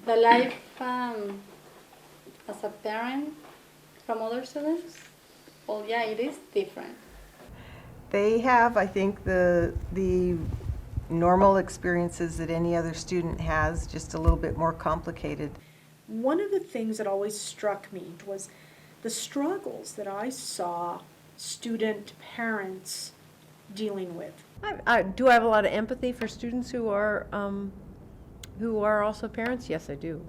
The life as a parent from other students, well, yeah, it is different. They have, I think, the normal experiences that any other student has, just a little bit more complicated. One of the things that always struck me was the struggles that I saw student parents dealing with. Do I have a lot of empathy for students who are also parents? Yes, I do.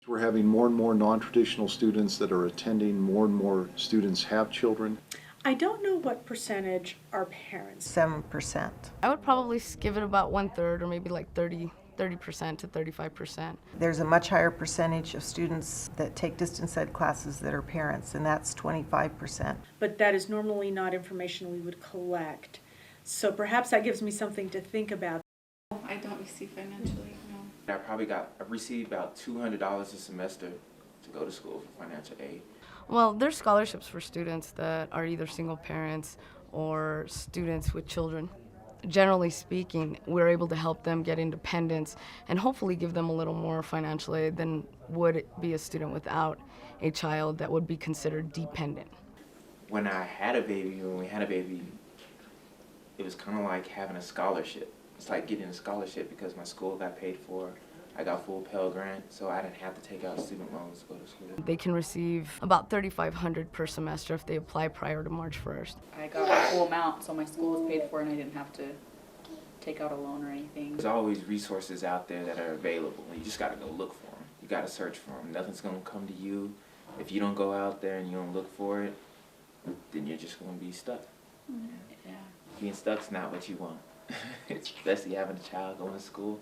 We're having more and more non-traditional students that are attending. More and more students have children. I don't know what percentage are parents. 7%. I would probably give it about 1/3 or maybe like 30% to 35%. There's a much higher percentage of students that take distance ed classes that are parents, and that's 25%. But that is normally not information we would collect. So perhaps that gives me something to think about. I don't receive financially, no. I received about $200 a semester to go to school for financial aid. Well, there's scholarships for students that are either single parents or students with children. Generally speaking, we're able to help them get independence and hopefully give them a little more financial aid than would be a student without a child that would be considered dependent. When we had a baby, it was kind of like having a scholarship. It's like getting a scholarship because my school got paid for. I got full Pell Grant, so I didn't have to take out student loans to go to school. They can receive about $3,500 per semester if they apply prior to March 1st. I got the full amount, so my school was paid for and I didn't have to take out a loan or anything. There's always resources out there that are available. You just got to go look for them. You got to search for them. Nothing's going to come to you. If you don't go out there and you don't look for it, then you're just going to be stuck. Yeah. Being stuck's not what you want. Especially having a child going to school.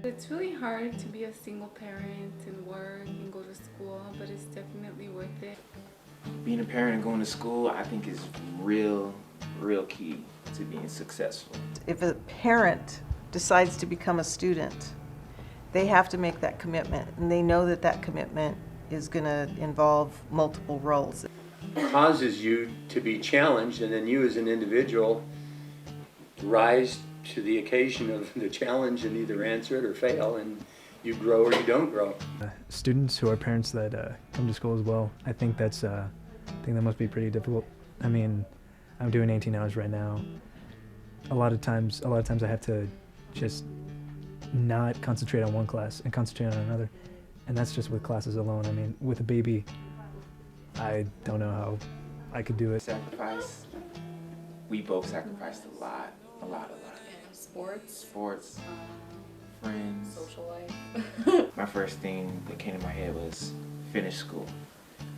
It's really hard to be a single parent and work and go to school, but it's definitely worth it. Being a parent and going to school, I think, is real key to being successful. If a parent decides to become a student, they have to make that commitment, and they know that that commitment is going to involve multiple roles. It causes you to be challenged, and then you as an individual rise to the occasion of the challenge and either answer it or fail, and you grow or you don't grow. Students who are parents that come to school as well, I think that must be pretty difficult. I mean, I'm doing 18 hours right now. A lot of times I have to just not concentrate on one class and concentrate on another, and that's just with classes alone. I mean, with a baby, I don't know how I could do it. Sacrifice. We both sacrificed a lot. Sports, friends, Social life. My first thing that came to my head was finish school,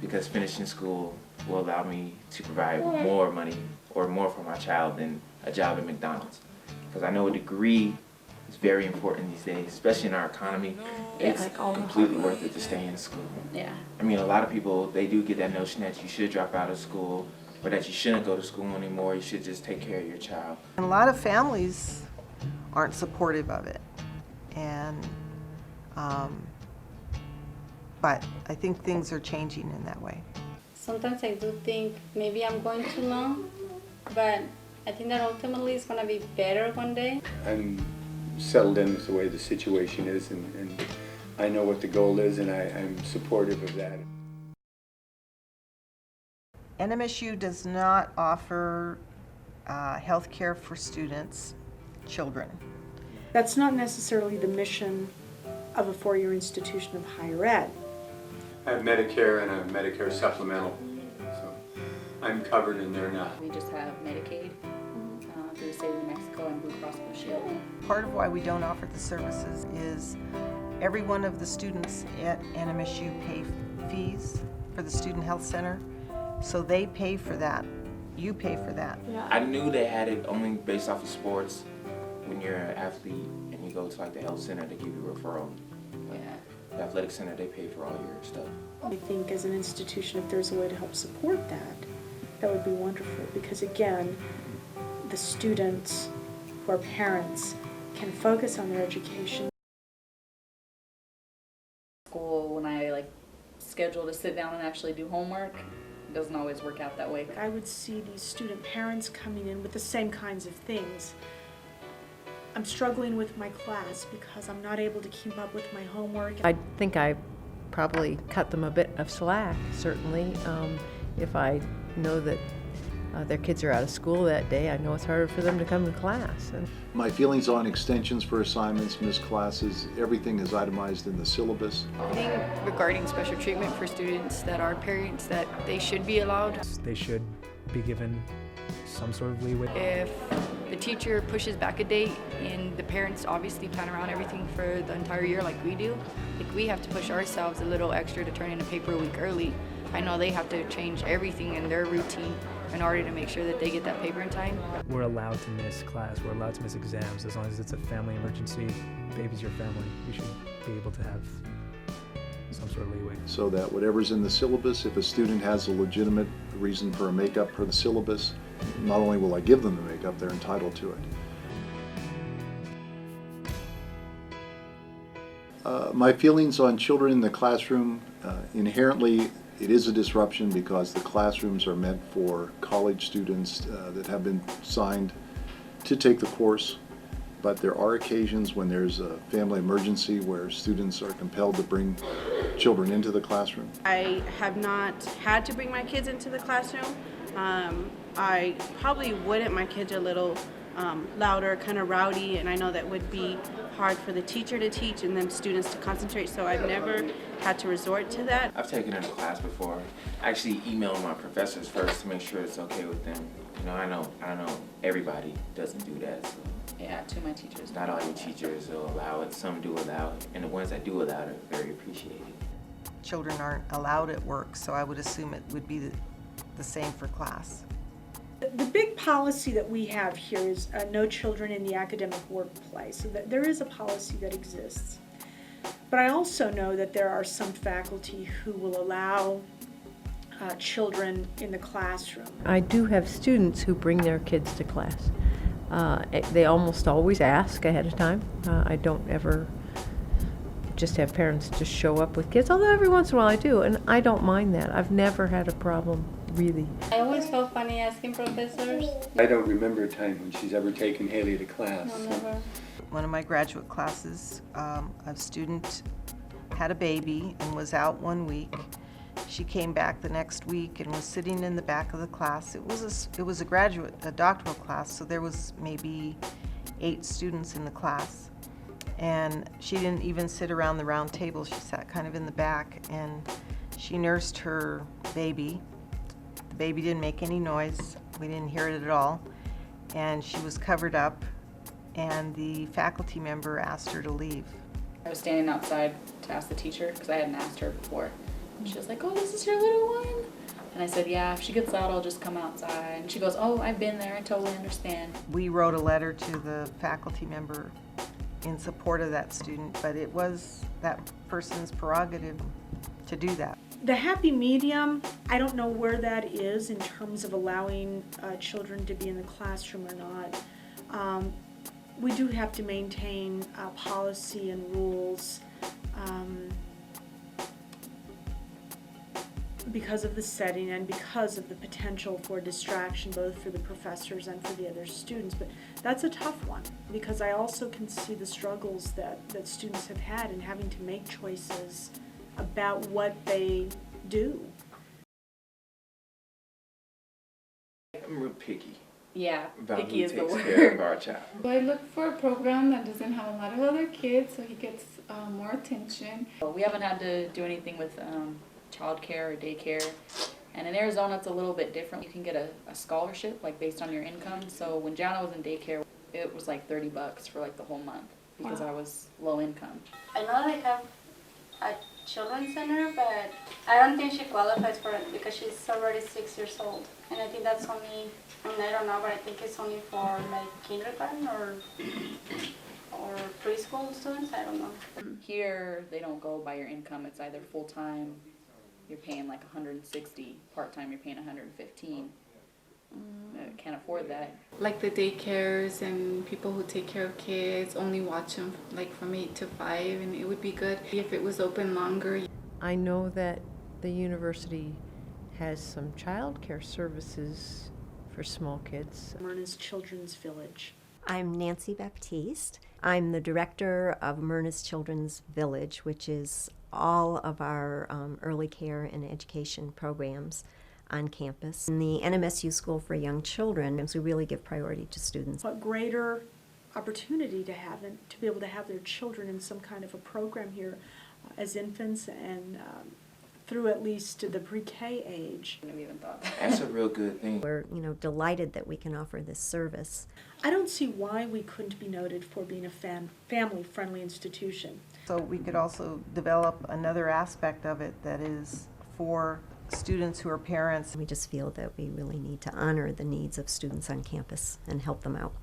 because finishing school will allow me to provide more money or more for my child than a job at McDonald's. Because I know a degree is very important these days, especially in our economy. It's completely worth it to stay in school. Yeah. I mean, a lot of people, they do get that notion that you should drop out of school or that you shouldn't go to school anymore. You should just take care of your child. And a lot of families aren't supportive of it, and but I think things are changing in that way. Sometimes I do think maybe I'm going too long, but I think that ultimately it's going to be better one day. I'm settled in with the way the situation is, and I know what the goal is, and I'm supportive of that. NMSU does not offer health care for students, children. That's not necessarily the mission of a four-year institution of higher ed. I have Medicare and a Medicare supplemental, so I'm covered and they're not. We just have Medicaid through the state of New Mexico and Blue Cross Blue Shield. Part of why we don't offer the services is every one of the students at NMSU pay fees for the Student Health Center, so they pay for that. You pay for that. I knew they had it only based off of sports. When you're an athlete and you go to like the health center, they give you a referral. Like, the athletic center, they pay for all your stuff. I think as an institution, if there's a way to help support that, that would be wonderful, because again, the students who are parents can focus on their education School, when I like schedule to sit down and actually do homework, it doesn't always work out that way. I would see these student parents coming in with the same kinds of things. I'm struggling with my class because I'm not able to keep up with my homework. I think I probably cut them a bit of slack, certainly. If I know that their kids are out of school that day, I know it's harder for them to come to class. My feelings on extensions for assignments, missed classes, everything is itemized in the syllabus. I think regarding special treatment for students that are parents, that they should be allowed. They should be given some sort of leeway. If the teacher pushes back a date and the parents obviously plan around everything for the entire year like we do, like we have to push ourselves a little extra to turn in a paper a week early. I know they have to change everything in their routine in order to make sure that they get that paper in time. We're allowed to miss class, we're allowed to miss exams, as long as it's a family emergency, baby's your family. You should be able to have some sort of leeway. So that whatever's in the syllabus, if a student has a legitimate reason for a makeup for the syllabus, not only will I give them the makeup, they're entitled to it. My feelings on children in the classroom, inherently it is a disruption because the classrooms are meant for college students that have been signed to take the course, but there are occasions when there's a family emergency where students are compelled to bring children into the classroom. I have not had to bring my kids into the classroom. I probably would my kids are a little louder, kind of rowdy, and I know that would be hard for the teacher to teach and them students to concentrate, so I've never had to resort to that. I've taken in a class before. I actually emailed my professors first to make sure it's okay with them. You know, I know everybody doesn't do that. So. Yeah, to my teachers. Not all your teachers will allow it. Some do allow it, and the ones that do allow it are very appreciated. Children aren't allowed at work, so I would assume it would be the same for class. The big policy that we have here is no children in the academic workplace. So that there is a policy that exists. But I also know that there are some faculty who will allow children in the classroom. I do have students who bring their kids to class. They almost always ask ahead of time. I don't ever just have parents just show up with kids, although every once in a while I do, and I don't mind that. I've never had a problem, really. I always felt funny asking professors. I don't remember a time when she's ever taken Haley to class. No, never. One of my graduate classes, a student had a baby and was out 1 week. She came back the next week and was sitting in the back of the class. It was a doctoral class, so there was maybe 8 students in the class. And she didn't even sit around the round table. She sat kind of in the back, and she nursed her baby. The baby didn't make any noise. We didn't hear it at all. And she was covered up, and the faculty member asked her to leave. I was standing outside to ask the teacher because I hadn't asked her before. And she was like, "Oh, this is your little one?" And I said, "Yeah, if she gets loud, I'll just come outside." And she goes, "Oh, I've been there. I totally understand." We wrote a letter to the faculty member in support of that student, but it was that person's prerogative to do that. The happy medium, I don't know where that is in terms of allowing children to be in the classroom or not. We do have to maintain policy and rules because of the setting and because of the potential for distraction both for the professors and for the other students. But that's a tough one because I also can see the struggles that students have had in having to make choices about what they do. I'm real picky. Yeah, about picky who is the takes word. care of our child. So I look for a program that doesn't have a lot of other kids, so he gets more attention. We haven't had to do anything with childcare or daycare. And in Arizona, it's a little bit different. You can get a scholarship, like based on your income. So when Jana was in daycare, it was like $30 for like the whole month because I was low income. I know they have a children's center, but I don't think she qualifies for it because she's already 6 years old. And I think that's only, I don't know, but I think it's only for like kindergarten or preschool students. I don't know. Here, they don't go by your income. It's either full-time, you're paying like $160, part-time, you're paying $115. can't afford that. Like the daycares and people who take care of kids only watch them like from 8 to 5, and it would be good if it was open longer. I know that the university has some childcare services for small kids. Myrna's Children's Village. I'm Nancy Baptiste. I'm the director of Myrna's Children's Village, which is all of our early care and education programs on campus. In the NMSU School for Young Children, we really give priority to students. What greater opportunity to have and to be able to have their children in some kind of a program here as infants and through at least to the pre-K age. I never even thought. That's a real good thing. We're, delighted that we can offer this service. I don't see why we couldn't be noted for being a family-friendly institution. So we could also develop another aspect of it that is for students who are parents. We just feel that we really need to honor the needs of students on campus and help them out.